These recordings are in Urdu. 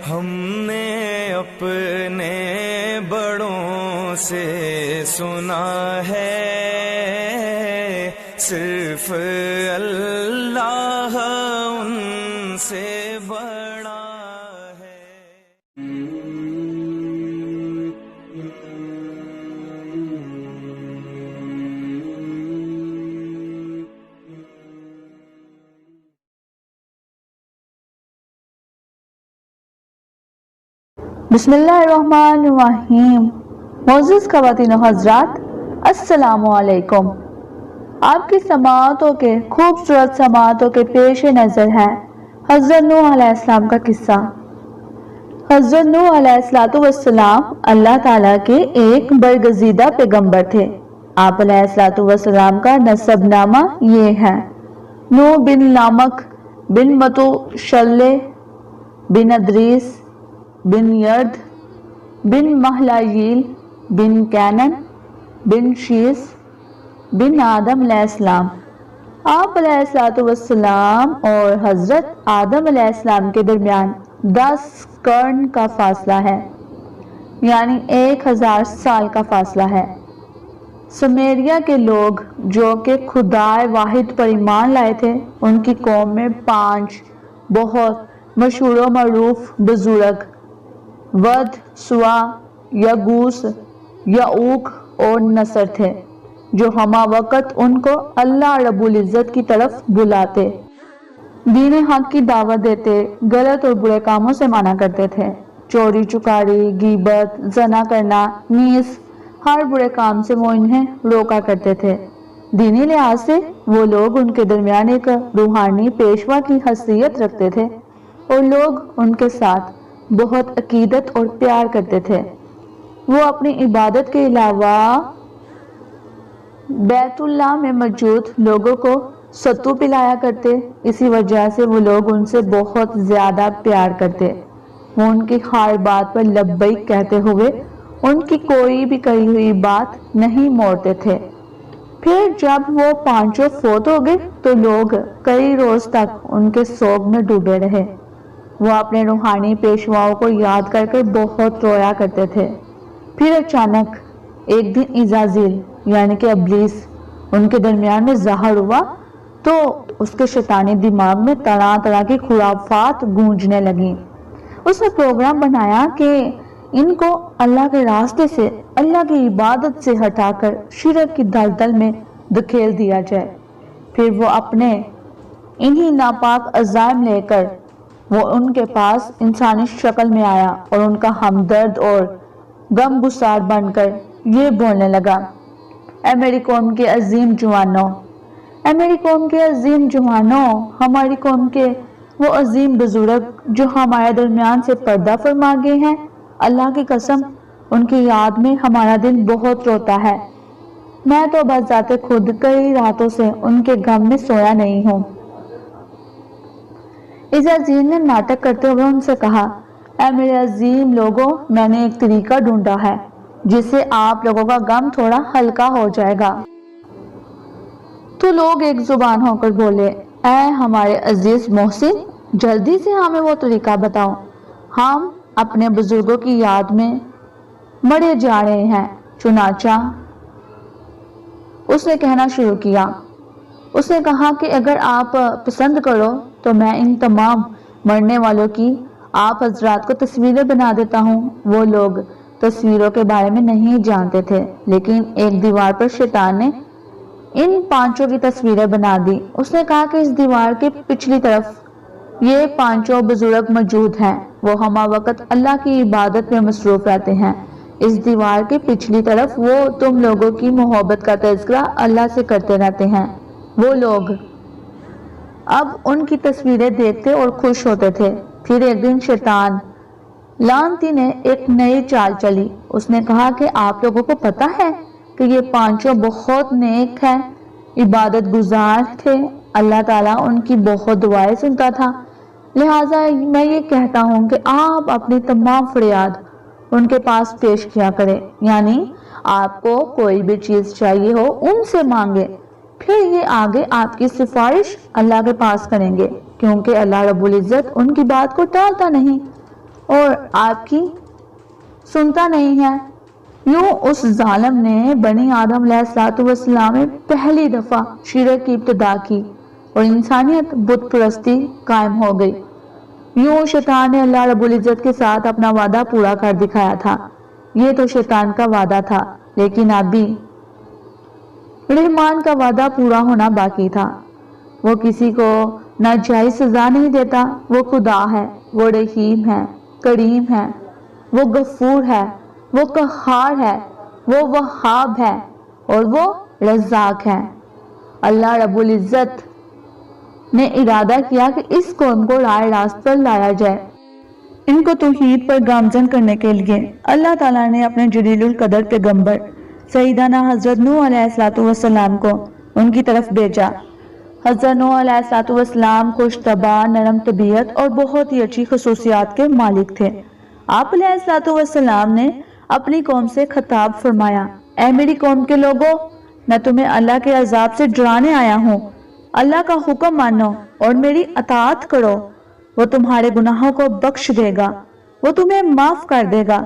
ہم نے اپنے بڑوں سے سنا ہے صرف اللہ ان سے بڑا ہے۔ بسم اللہ الرحمن الرحیم۔ معزز خواتین و حضرات، السلام علیکم۔ آپ کی سماعتوں کے خوبصورت سماعتوں کے پیش نظر ہے حضرت نوح علیہ السلام کا قصہ۔ حضرت نوح علیہ السلام اللہ تعالیٰ کے ایک برگزیدہ پیغمبر تھے۔ آپ علیہ السلام کا نسب نامہ یہ ہے: نوح بن لامک بن متوشلح بن ادریس بن یرد بن مہلائیل بن کینن بن شیس بن آدم علیہ السلام۔ آپ علیہ السلام اور حضرت آدم علیہ السلام کے درمیان 10 قرن کا فاصلہ ہے، یعنی 1000 سال کا فاصلہ ہے۔ سمیریا کے لوگ جو کہ خدائے واحد پر ایمان لائے تھے، ان کی قوم میں 5 بہت مشہور و معروف بزرگ ود، سوا، یغوث، یعوق اور نصر تھے، جو ہمہ وقت ان کو اللہ رب العزت کی طرف بلاتے، دین حق کی دعوت دیتے، غلط اور برے کاموں سے منع کرتے تھے۔ چوری چکاری، غیبت، زنا کرنا، نیز ہر برے کام سے وہ انہیں روکا کرتے تھے۔ دینی لحاظ سے وہ لوگ ان کے درمیان ایک روحانی پیشوا کی حیثیت رکھتے تھے، اور لوگ ان کے ساتھ بہت عقیدت اور پیار کرتے تھے۔ وہ اپنی عبادت کے علاوہ بیت اللہ میں موجود لوگوں کو ستو پلایا کرتے، اسی وجہ سے وہ لوگ ان سے بہت زیادہ پیار کرتے۔ وہ ان کی ہر بات پر لبیک کہتے ہوئے ان کی کوئی بھی کہی ہوئی بات نہیں موڑتے تھے۔ پھر جب وہ 5 فوت ہو گئے تو لوگ کئی روز تک ان کے سوگ میں ڈوبے رہے۔ وہ اپنے روحانی پیشواؤں کو یاد کر کر بہت رویا کرتے تھے۔ پھر اچانک ایک دن عزازیل یعنی کہ ابلیس ان کے درمیان میں ظاہر ہوا تو اس کے شیطانی دماغ میں طرح طرح کی خرافات گونجنے لگیں۔ اس نے پروگرام بنایا کہ ان کو اللہ کے راستے سے، اللہ کی عبادت سے ہٹا کر شرک کی دلدل میں دھکیل دیا جائے۔ پھر وہ اپنے انہی ناپاک عزائم لے کر وہ ان کے پاس انسانی شکل میں آیا اور ان کا ہمدرد اور غم گسار بن کر یہ بولنے لگا: اے میری قوم کے عظیم جوانوں، اے میری قوم کے عظیم جوانوں، ہماری قوم کے وہ عظیم بزرگ جو ہمارے درمیان سے پردہ فرما گئے ہیں، اللہ کی قسم ان کی یاد میں ہمارا دل بہت روتا ہے۔ میں تو بذات خود کئی راتوں سے ان کے غم میں سویا نہیں ہوں۔ عزازیل نے ناٹک کرتے ہوئے ان سے کہا: اے میرے عظیم لوگوں، میں نے ایک طریقہ ڈھونڈا ہے جس سے آپ لوگوں کا غم تھوڑا ہلکا ہو جائے گا۔ تو لوگ ایک زبان ہو کر بولے: اے ہمارے عزیز محسن، جلدی سے ہمیں وہ طریقہ بتاؤ، ہم اپنے بزرگوں کی یاد میں مرے جا رہے ہیں۔ چنانچہ اس نے کہنا شروع کیا۔ اس نے کہا کہ اگر آپ پسند کرو تو میں ان تمام مرنے والوں کی آپ حضرات کو تصویریں بنا دیتا ہوں۔ وہ لوگ تصویروں کے بارے میں نہیں جانتے تھے، لیکن ایک دیوار پر شیطان نے ان 5 کی تصویریں بنا دی۔ اس نے کہا کہ اس دیوار کے پچھلی طرف یہ 5 بزرگ موجود ہیں، وہ ہمہ وقت اللہ کی عبادت میں مصروف رہتے ہیں۔ اس دیوار کے پچھلی طرف وہ تم لوگوں کی محبت کا تذکرہ اللہ سے کرتے رہتے ہیں۔ وہ لوگ اب ان کی تصویریں دیکھتے اور خوش ہوتے تھے۔ پھر ایک دن شیطان لعنتی نے ایک نئی چال چلی۔ اس نے کہا کہ آپ لوگوں کو پتہ ہے کہ یہ 5 بہت نیک ہیں، عبادت گزار تھے، اللہ تعالیٰ ان کی بہت دعائیں سنتا تھا، لہٰذا میں یہ کہتا ہوں کہ آپ اپنی تمام فریاد ان کے پاس پیش کیا کریں، یعنی آپ کو کوئی بھی چیز چاہیے ہو ان سے مانگے، پھر یہ آگے آپ کی سفارش اللہ کے پاس کریں گے، کیونکہ اللہ رب العزت ان کی بات کو ٹالتا نہیں۔ اور آپ کی سنتا نہیں ہے۔ یوں اس ظالم نے بنی آدم علیہ السلام میں پہلی دفعہ شرک کی ابتدا کی اور انسانیت بت پرستی قائم ہو گئی۔ یوں شیطان نے اللہ رب العزت کے ساتھ اپنا وعدہ پورا کر دکھایا تھا۔ یہ تو شیطان کا وعدہ تھا، لیکن اب بھی رحمان کا وعدہ پورا ہونا باقی تھا۔ وہ کسی کو ناجائز سزا نہیں دیتا۔ وہ خدا ہے، وہ رحیم ہے، کریم ہے، وہ غفور ہے، وہ قہار ہے، وہ وہاب ہے اور وہ رزاق ہے۔ اللہ رب العزت نے ارادہ کیا کہ اس قوم کو راہ راست پر لایا جائے۔ ان کو توحید پر گامزن کرنے کے لیے اللہ تعالیٰ نے اپنے جلیل القدر پیغمبر سیدنا حضرت نوح علیہ السلام کو ان کی طرف بھیجا۔ حضرت نوح علیہ السلام خوش طبع، نرم طبیعت اور بہت ہی اچھی خصوصیات کے مالک تھے۔ آپ علیہ السلام نے اپنی قوم سے خطاب فرمایا، اے میری قوم کے لوگوں، میں تمہیں اللہ کے عذاب سے ڈرانے آیا ہوں۔ اللہ کا حکم مانو اور میری اطاعت کرو، وہ تمہارے گناہوں کو بخش دے گا، وہ تمہیں معاف کر دے گا،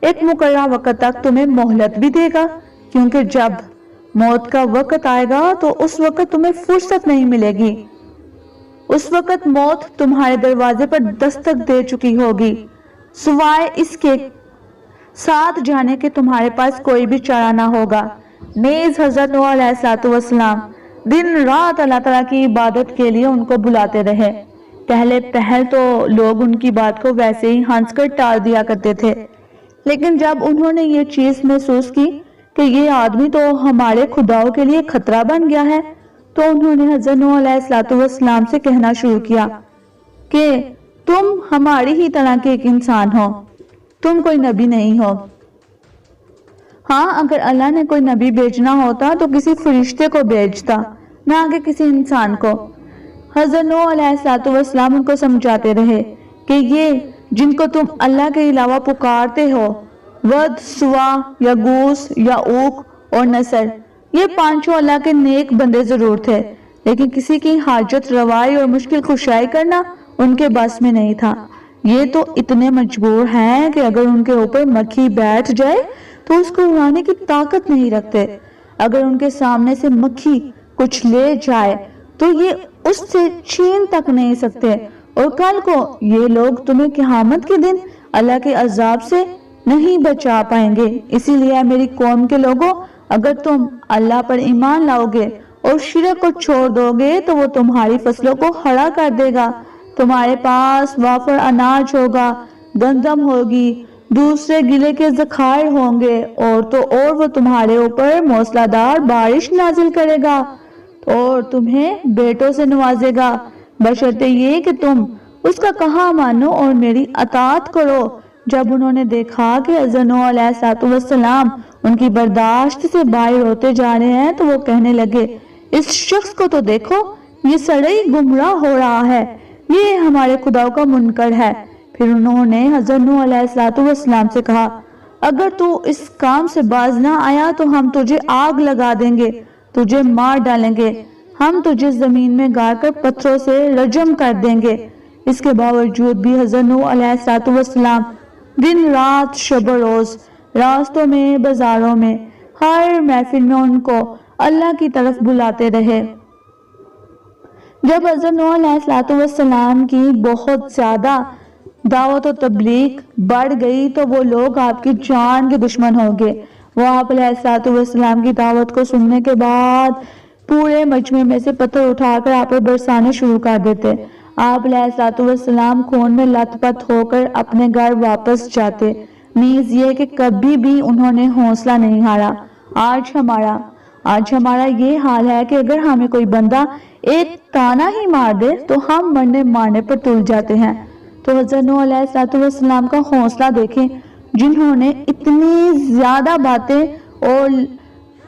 ایک مقررہ وقت تک تمہیں مہلت بھی دے گا، کیونکہ جب موت کا وقت آئے گا تو اس وقت تمہیں فرصت نہیں ملے گی۔ اس وقت موت تمہارے دروازے پر دستک دے چکی ہوگی، سوائے اس کے ساتھ جانے کے تمہارے پاس کوئی بھی چارہ نہ ہوگا۔ نیز حضرت نوح علیہ السلام دن رات اللہ تعالیٰ کی عبادت کے لیے ان کو بلاتے رہے۔ پہل تو لوگ ان کی بات کو ویسے ہی ہنس کر ٹال دیا کرتے تھے، لیکن جب انہوں نے یہ چیز محسوس کی کہ یہ آدمی تو ہمارے خداؤں کے لیے خطرہ بن گیا ہے، تو انہوں نے حضرت نوح علیہ السلام سے کہنا شروع کیا کہ تم ہماری ہی طرح کے ایک انسان ہو، تم کوئی نبی نہیں ہو۔ ہاں، اگر اللہ نے کوئی نبی بھیجنا ہوتا تو کسی فرشتے کو بھیجتا، نہ کہ کسی انسان کو۔ حضرت نوح علیہ السلام ان کو سمجھاتے رہے کہ یہ جن کو تم اللہ کے علاوہ پکارتے ہو، ود، سوا، یغوث، یعوق اور نصر، یہ پانچوں اللہ کے نیک بندے ضرور تھے، لیکن کسی کی حاجت روائی اور مشکل کشائی کرنا ان کے بس میں نہیں تھا۔ یہ تو اتنے مجبور ہیں کہ اگر ان کے اوپر مکھی بیٹھ جائے تو اس کو اڑانے کی طاقت نہیں رکھتے۔ اگر ان کے سامنے سے مکھی کچھ لے جائے تو یہ اس سے چھین تک نہیں سکتے، اور کل کو یہ لوگ تمہیں قیامت کے دن اللہ کے عذاب سے نہیں بچا پائیں گے۔ اسی لیے میری قوم کے لوگوں، اگر تم اللہ پر ایمان لاؤ گے اور شرک کو چھوڑ دو گے تو وہ تمہاری فصلوں کو ہرا کر دے گا۔ تمہارے پاس وافر اناج ہوگا، گندم ہوگی، دوسرے گلے کے ذخائر ہوں گے، اور وہ تمہارے اوپر موسلا دار بارش نازل کرے گا اور تمہیں بیٹوں سے نوازے گا، بشرطے یہ کہ تم اس کا کہا مانو اور میری اطاعت کرو۔ جب انہوں نے دیکھا کہ حضرت نوح علیہ السلام ان کی برداشت سے باہر ہوتے جا رہے ہیں تو وہ کہنے لگے، اس شخص کو تو دیکھو، یہ سڑی گمراہ ہو رہا ہے، یہ ہمارے خداؤں کا منکر ہے۔ پھر انہوں نے حضرت نوح علیہ السلام سے کہا، اگر تو اس کام سے باز نہ آیا تو ہم تجھے آگ لگا دیں گے، تجھے مار ڈالیں گے، ہم تجھے زمین میں گاڑ کر پتھروں سے رجم کر دیں گے۔ اس کے باوجود بھی حضرت نوح علیہ السلام دن رات شب و روز راستوں میں، بازاروں میں، ہر محفل میں ان کو اللہ کی طرف بلاتے رہے۔ جب حضرت نوح علیہ السلام کی بہت زیادہ دعوت و تبلیغ بڑھ گئی تو وہ لوگ آپ کی جان کے دشمن ہو گئے۔ وہ آپ علیہ السلام کی دعوت کو سننے کے بعد پورے مجمع میں سے پتھر اٹھا کر آپ پر برسانے شروع کر دیتے۔ آپ علیہ السلام خون میں لت پت ہو کر اپنے گھر واپس جاتے۔ نیز یہ کہ کبھی بھی انہوں نے حوصلہ نہیں ہارا۔ آج ہمارا یہ حال ہے کہ اگر ہمیں کوئی بندہ ایک تانا ہی مار دے تو ہم مرنے مارنے پر تل جاتے ہیں۔ تو حضرت نوح علیہ السلام کا حوصلہ دیکھیں، جنہوں نے اتنی زیادہ باتیں اور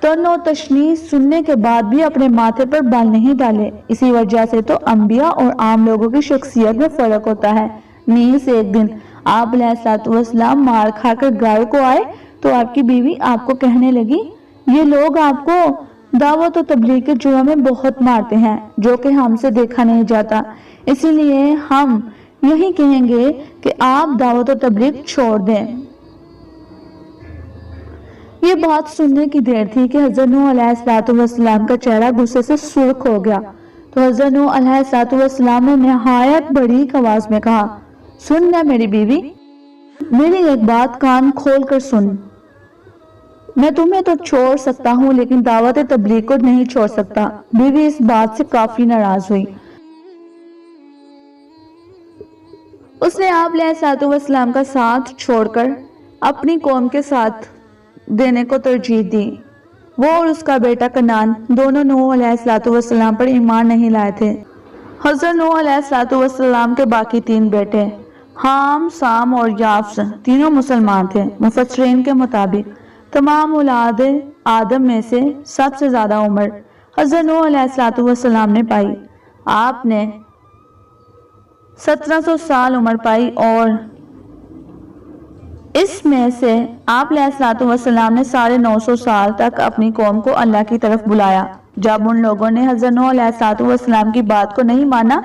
تن و تشنیع سننے کے بعد بھی اپنے ماتھے پر بال نہیں ڈالے۔ اسی وجہ سے تو انبیاء اور عام لوگوں کی شخصیت میں فرق ہوتا ہے۔ نیز ایک دن آپ علیہ السلام مار کھا کر گھر کو آئے تو آپ کی بیوی آپ کو کہنے لگی، یہ لوگ آپ کو دعوت و تبلیغ کے جرم میں بہت مارتے ہیں، جو کہ ہم سے دیکھا نہیں جاتا، اسی لیے ہم یہی کہیں گے کہ آپ دعوت و تبلیغ چھوڑ دیں۔ یہ بات سننے کی دیر تھی کہ حضرت نوح علیہ السلام کا چہرہ غصے سے سرخ ہو گیا۔ تو حضرت نوح علیہ السلام نے نہایت باریک آواز میں کہا، سن لے میری بیوی، میری ایک بات کان کھول کر سن۔ میں تمہیں تو چھوڑ سکتا ہوں لیکن دعوت تبلیغ کو نہیں چھوڑ سکتا۔ بیوی اس بات سے کافی ناراض ہوئی۔ اس نے آپ علیہ السلام کا ساتھ چھوڑ کر اپنی قوم کے ساتھ دینے کو ترجیح دی۔ وہ اور اس کا بیٹا کنعان دونوں نوح علیہ السلام پر ایمان نہیں لائے تھے۔ حضرت نوح علیہ السلام کے باقی 3 بیٹے حام، سام اور یافس تینوں مسلمان تھے۔ مفسرین کے مطابق تمام اولاد آدم میں سے سب سے زیادہ عمر حضرت نوح علیہ السلام نے پائی۔ آپ نے 1700 سال عمر پائی اور اس میں سے آپ علیہ السلام نے 950 سال تک اپنی قوم کو اللہ کی طرف بلایا۔ جب ان لوگوں نے حضرت نوح علیہ السلام کی بات کو نہیں مانا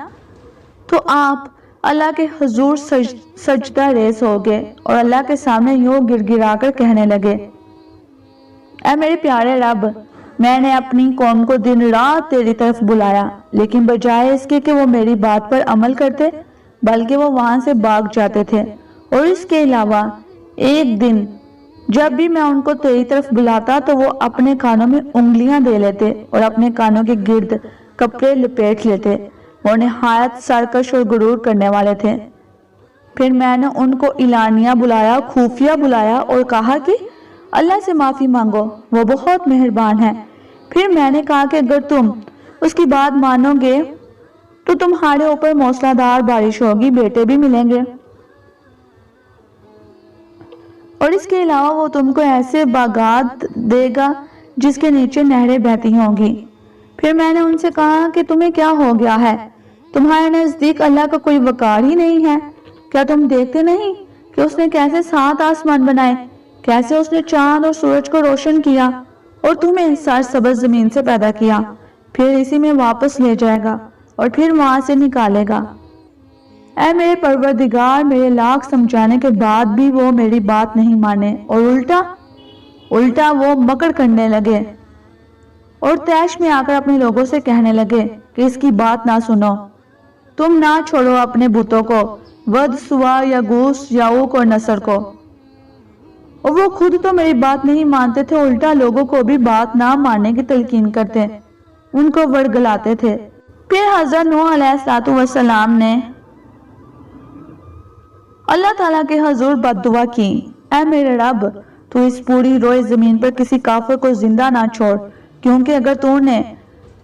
تو آپ اللہ کے حضور سجدہ ریز ہو گئے اور اللہ کے سامنے یوں گر گرا کر کہنے لگے، اے میرے پیارے رب، میں نے اپنی قوم کو دن رات تیری طرف بلایا، لیکن بجائے اس کے کہ وہ میری بات پر عمل کرتے بلکہ وہ وہاں سے بھاگ جاتے تھے، اور اس کے علاوہ ایک دن جب بھی میں ان کو تیری طرف بلاتا تو وہ اپنے کانوں میں انگلیاں دے لیتے اور اپنے کانوں کے گرد کپڑے لپیٹ لیتے۔ وہ نہایت سرکش اور غرور کرنے والے تھے۔ پھر میں نے ان کو اعلانیہ بلایا، خفیہ بلایا اور کہا کہ اللہ سے معافی مانگو، وہ بہت مہربان ہے۔ پھر میں نے کہا کہ اگر تم اس کی بات مانو گے تو تمہارے اوپر موسلا دھار بارش ہوگی، بیٹے بھی ملیں گے، اور اس کے علاوہ وہ تم کو ایسے باغات دے گا جس کے نیچے نہریں بہتی ہوں گی۔ پھر میں نے ان سے کہا کہ تمہیں کیا ہو گیا ہے؟ تمہارے نزدیک اللہ کا کوئی وقار ہی نہیں ہے؟ کیا تم دیکھتے نہیں کہ اس نے کیسے 7 آسمان بنائے، کیسے اس نے چاند اور سورج کو روشن کیا اور تمہیں سرسبز زمین سے پیدا کیا، پھر اسی میں واپس لے جائے گا اور پھر وہاں سے نکالے گا۔ اے میرے پروردگار، میرے لاکھ سمجھانے کے بعد بھی وہ میری بات نہیں مانے اور الٹا وہ مکر کرنے لگے اور طیش میں آ کر اپنے لوگوں سے کہنے لگے کہ اس کی بات نہ سنو، تم نہ چھوڑو اپنے بتوں کو، ود، سوا، یغوث، یعوق اور نصر کو۔ اور وہ خود تو میری بات نہیں مانتے تھے، الٹا لوگوں کو بھی بات نہ ماننے کی تلقین کرتے، ان کو ورگلاتے تھے۔ پھر حضرت نوح علیہ السلام نے اللہ تعالیٰ کے حضور بد دعا کی، اے میرے رب، تو اس پوری روئے زمین پر کسی کافر کو زندہ نہ چھوڑ، کیونکہ اگر تو نے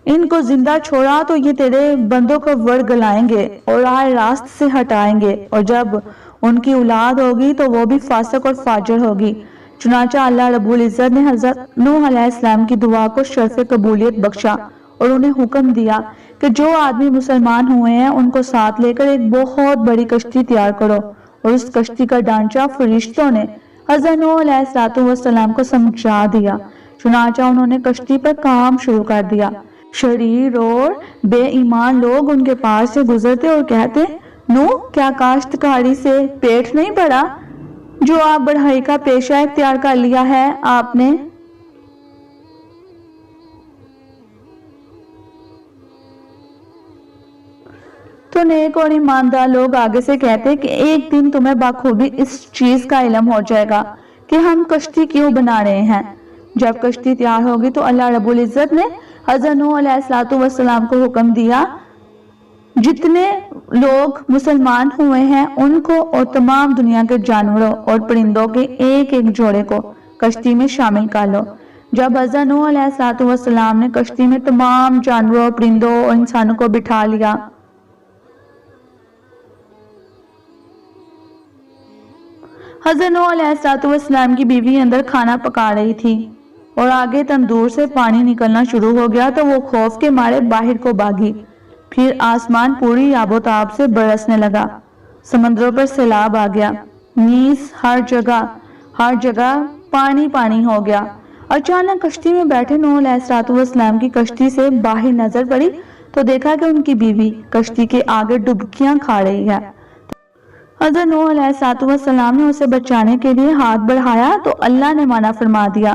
ان کو زندہ چھوڑا تو یہ تیرے بندوں کو ورگلائیں گے اور راہ راست سے ہٹائیں گے، اور جب ان کی اولاد ہوگی تو وہ بھی فاسق اور فاجر ہوگی۔ چنانچہ اللہ رب العزت نے حضرت نوح علیہ السلام کی دعا کو شرف قبولیت بخشا اور انہیں حکم دیا کہ جو آدمی مسلمان ہوئے ہیں ان کو ساتھ لے کر ایک بہت بڑی کشتی تیار کرو، اور اس کشتی کا ڈھانچہ فرشتوں نے حضرت نوح علیہ السلام کو سمجھا دیا۔ چنانچہ انہوں نے کشتی پر کام شروع کر دیا۔ شریر اور بے ایمان لوگ ان کے پاس سے گزرتے اور کہتے، نوح، کیا کاشتکاری سے پیٹ نہیں بھرا جو آپ بڑھائی کا پیشہ اختیار کر لیا ہے آپ نے؟ تو نیک اور ایماندار لوگ آگے سے کہتے کہ ایک دن تمہیں بخوبی اس چیز کا علم ہو جائے گا کہ ہم کشتی کیوں بنا رہے ہیں۔ جب کشتی تیار ہوگی تو اللہ رب العزت نے حضرت نوح علیہ السلام کو حکم دیا، جتنے لوگ مسلمان ہوئے ہیں ان کو اور تمام دنیا کے جانوروں اور پرندوں کے ایک ایک جوڑے کو کشتی میں شامل کر لو۔ جب حضرت نوح علیہ السلام نے کشتی میں تمام جانوروں، پرندوں اور انسانوں کو بٹھا لیا، حضرت نوح علیہ السلام کی بیوی اندر کھانا پکا رہی تھی اور آگے تندور سے پانی نکلنا شروع ہو گیا تو وہ خوف کے مارے باہر کو بھاگی۔ پھر آسمان پوری آب و تاب سے برسنے لگا، سمندروں پر سیلاب آ گیا، نیز ہر جگہ پانی پانی ہو گیا۔ اچانک کشتی میں بیٹھے نوح علیہ السلام کی کشتی سے باہر نظر پڑی تو دیکھا کہ ان کی بیوی کشتی کے آگے ڈبکیاں کھا رہی ہے۔ حضرت نوح علیہ السلام نے اسے بچانے کے لیے ہاتھ بڑھایا تو اللہ نے منع فرما دیا،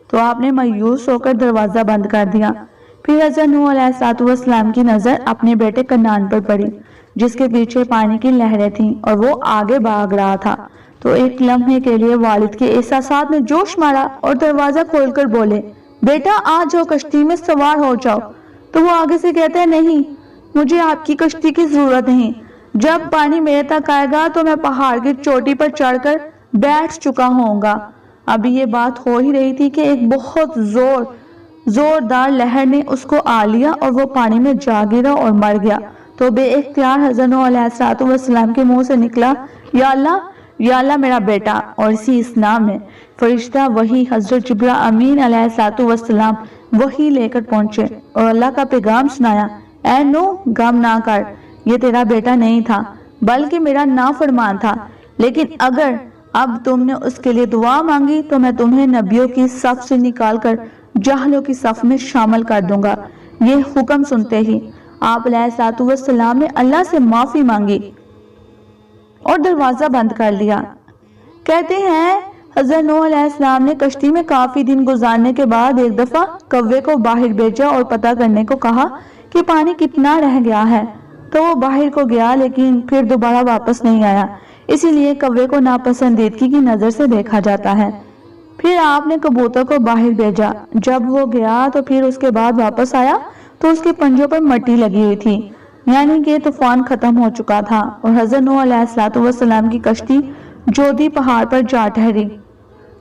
تو آپ نے مایوس ہو کر دروازہ بند کر دیا۔ پھر حضرت نوح علیہ السلام کی نظر اپنے بیٹے کنعان پر پڑی، جس کے پیچھے پانی کی لہریں تھیں اور وہ آگے بھاگ رہا تھا۔ تو ایک لمحے کے لیے والد کے احساسات نے جوش مارا اور دروازہ کھول کر بولے، بیٹا آ جاؤ، کشتی میں سوار ہو جاؤ۔ تو وہ آگے سے کہتا ہے، نہیں، مجھے آپ کی کشتی کی ضرورت نہیں، جب پانی میرے تک آئے گا تو میں پہاڑ کی چوٹی پر چڑھ کر بیٹھ چکا ہوں گا۔ ابھی یہ بات ہو ہی رہی تھی کہ ایک بہت زوردار لہر نے اس کو آ لیا اور وہ پانی میں جا گرا اور مر گیا۔ تو بے اختیار حضرت نوح علیہ السلام کے منہ سے نکلا، یا اللہ میرا بیٹا، اور اسی اسنا میں فرشتہ وحی حضرت جبرائیل امین علیہ السلام وحی لے کر پہنچے اور اللہ کا پیغام سنایا، اے نوح، غم نہ کر، یہ تیرا بیٹا نہیں تھا بلکہ میرا نافرمان تھا، لیکن اگر اب تم نے اس کے لیے دعا مانگی تو میں تمہیں نبیوں کی صف سے نکال کر جاہلوں کی صف میں شامل کر دوں گا۔ یہ حکم سنتے ہی آپ علیہ السلام نے اللہ سے معافی مانگی اور دروازہ بند کر لیا۔ کہتے ہیں حضرت نوح علیہ السلام نے کشتی میں کافی دن گزارنے کے بعد ایک دفعہ کوے کو باہر بھیجا اور پتہ کرنے کو کہا کہ پانی کتنا رہ گیا ہے۔ تو وہ باہر کو گیا لیکن پھر دوبارہ واپس نہیں آیا، اسی لیے کوے کو ناپسندیدگی کی نظر سے دیکھا جاتا ہے۔ پھر آپ نے کبوتر کو باہر بھیجا، جب وہ گیا تو پھر اس کے بعد واپس آیا تو اس کے پنجوں پر مٹی لگی ہوئی تھی، یعنی کہ طوفان ختم ہو چکا تھا اور حضرت نوح علیہ السلام کی کشتی جودی پہاڑ پر جا ٹھہری۔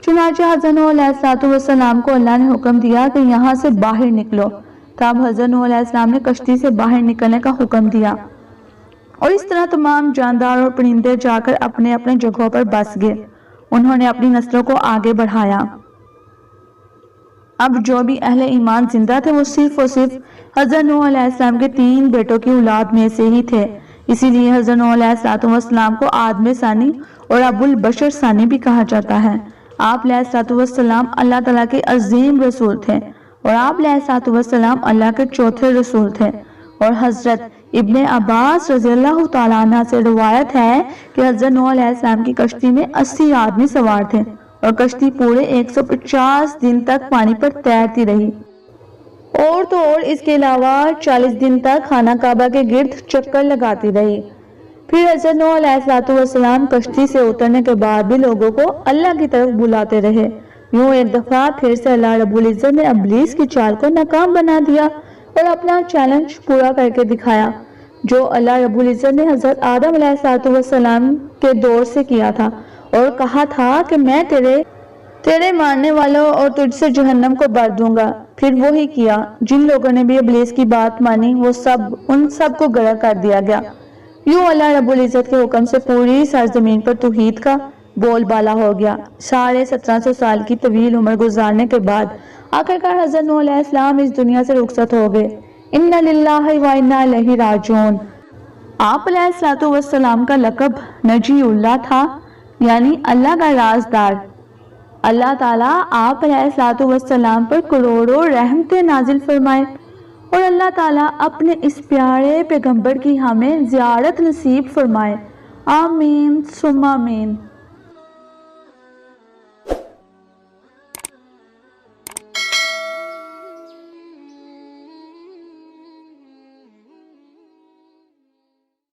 چنانچہ حضرت نوح علیہ السلام کو اللہ نے حکم دیا کہ یہاں سے باہر نکلو۔ تب حضرت نوح علیہ السلام نے کشتی سے باہر نکلنے کا حکم دیا اور اس طرح تمام جاندار اور پرندے جا کر اپنے اپنے جگہوں پر بس گئے۔ انہوں نے اپنی نسلوں کو آگے بڑھایا۔ اب جو بھی اہل ایمان زندہ تھے وہ صرف اور صرف حضرت نوح علیہ السلام کے 3 بیٹوں کی اولاد میں سے ہی تھے، اسی لیے حضرت نوح علیہ السلام کو آدم ثانی اور ابو البشر ثانی بھی کہا جاتا ہے۔ آپ علیہ السلام اللہ تعالیٰ کے عظیم رسول تھے اور آپ علیہ السلام اللہ کے چوتھے رسول تھے، اور حضرت ابن عباس رضی اللہ تعالیٰ عنہ سے روایت ہے کہ حضرت نوح علیہ السلام کی کشتی میں 80 آدمی سوار تھے اور کشتی پورے 150 دن تک پانی پر تیرتی رہی، اور تو اور اس کے علاوہ 40 دن تک خانہ کعبہ کے گرد چکر لگاتی رہی۔ پھر حضرت نوح علیہ السلام کشتی سے اترنے کے بعد بھی لوگوں کو اللہ کی طرف بلاتے رہے۔ یوں ایک دفعہ پھر سے اللہ رب العزت نے ابلیس کی چال کو ناکام بنا دیا اور اپنا چیلنج پورا کر کے دکھایا جو اللہ رب العزت نے حضرت آدم علیہ السلام کے دور سے کیا تھا، اور کہا تھا کہ میں تیرے ماننے والوں اور تجھ سے جہنم کو بھر دوں گا۔ پھر وہی کیا، جن لوگوں نے بھی ابلیس کی بات مانی وہ ان سب کو غرق کر دیا گیا۔ یوں اللہ رب العزت کے حکم سے پوری سرزمین پر توحید کا بول بالا ہو گیا۔ 1750 سال کی طویل عمر گزارنے کے بعد آخرکار حضرت نوح علیہ السلام اس دنیا سے رخصت ہو گئے۔ انا للہ و انا الیہ راجعون۔ آپ علیہ السلام کا لقب نجی اللہ تھا، یعنی اللہ کا رازدار۔ اللہ تعالیٰ آپ علیہ السلام پر کروڑوں رحمتیں نازل فرمائے اور اللہ تعالیٰ اپنے اس پیارے پیغمبر کی ہمیں زیارت نصیب فرمائے، آمین ثم آمین۔